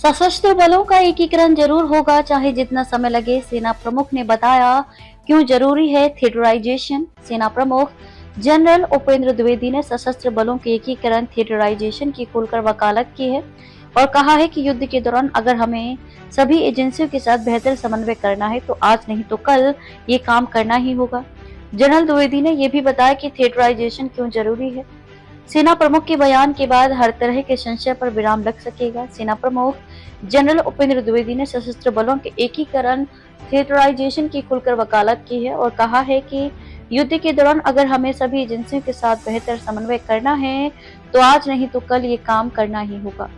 सशस्त्र बलों का एकीकरण जरूर होगा, चाहे जितना समय लगे। सेना प्रमुख ने बताया क्यों जरूरी है थिएटराइजेशन। सेना प्रमुख जनरल उपेंद्र द्विवेदी ने सशस्त्र बलों के एकीकरण थिएटराइजेशन की खुलकर वकालत की है और कहा है कि युद्ध के दौरान अगर हमें सभी एजेंसियों के साथ बेहतर समन्वय करना है तो आज नहीं तो कल ये काम करना ही होगा। जनरल द्विवेदी ने यह भी बताया कि थिएटराइजेशन क्यों जरूरी है। सेना प्रमुख के बयान के बाद हर तरह के संशय पर विराम लग सकेगा। सेना प्रमुख जनरल उपेंद्र द्विवेदी ने सशस्त्र बलों के एकीकरण थिएटराइजेशन की खुलकर वकालत की है और कहा है कि युद्ध के दौरान अगर हमें सभी एजेंसियों के साथ बेहतर समन्वय करना है तो आज नहीं तो कल ये काम करना ही होगा।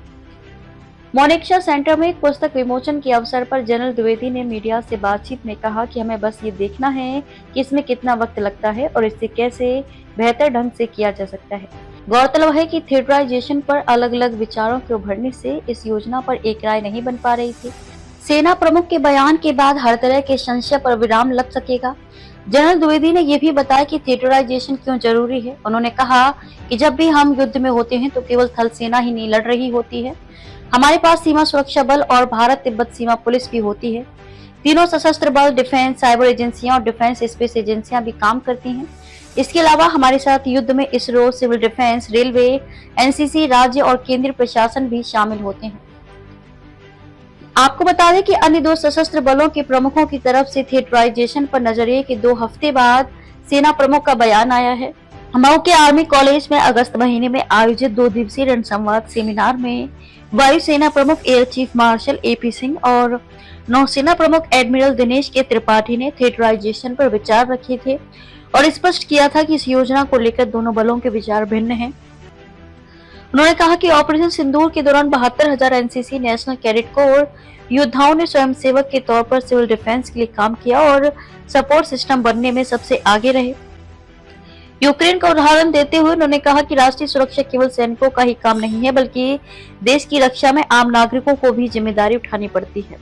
मोनेक्शा सेंटर में एक पुस्तक विमोचन के अवसर पर जनरल द्विवेदी ने मीडिया से बातचीत में कहा कि हमें बस ये देखना है कि इसमें कितना वक्त लगता है और इसे कैसे बेहतर ढंग से किया जा सकता है। गौरतलब है कि थिएटराइजेशन पर अलग अलग विचारों के उभरने से इस योजना पर एक राय नहीं बन पा रही थी। सेना प्रमुख के बयान के बाद हर तरह के संशय पर विराम लग सकेगा। जनरल द्विवेदी ने यह भी बताया कि थिएटराइजेशन क्यों जरूरी है। उन्होंने कहा कि जब भी हम युद्ध में होते हैं तो केवल थल सेना ही नहीं लड़ रही होती है, हमारे पास सीमा सुरक्षा बल और भारत तिब्बत सीमा पुलिस भी होती है। तीनों सशस्त्र बल, डिफेंस, साइबर एजेंसियां और डिफेंस स्पेस एजेंसियां भी काम करती हैं। इसके अलावा हमारे साथ युद्ध में ISRO, civil defence, railway, NCC, राज्य और केंद्रीय प्रशासन भी शामिल होते हैं। आपको बता दें कि अन्य दो सशस्त्र बलों के प्रमुखों की तरफ से थिएटराइजेशन पर नजरिए के 2 हफ्ते बाद सेना प्रमुख का बयान आया है। मऊ के आर्मी कॉलेज में अगस्त महीने में आयोजित 2 दिवसीय रणसंवाद सेमिनार में वायुसेना प्रमुख air chief marshal AP Singh और नौसेना प्रमुख एडमिरल दिनेश के त्रिपाठी ने थिएटराइजेशन पर विचार रखे थे और स्पष्ट किया था कि इस योजना को लेकर दोनों बलों के विचार भिन्न हैं। उन्होंने कहा कि ऑपरेशन सिंदूर के दौरान 72,000 एनसीसी नेशनल कैडेट कोर योद्धाओं ने स्वयंसेवक के तौर पर सिविल डिफेंस के लिए काम किया और सपोर्ट सिस्टम बनने में सबसे आगे रहे। यूक्रेन का उदाहरण देते हुए उन्होंने कहा कि राष्ट्रीय सुरक्षा केवल सैनिकों का ही काम नहीं है, बल्कि देश की रक्षा में आम नागरिकों को भी जिम्मेदारी उठानी पड़ती है।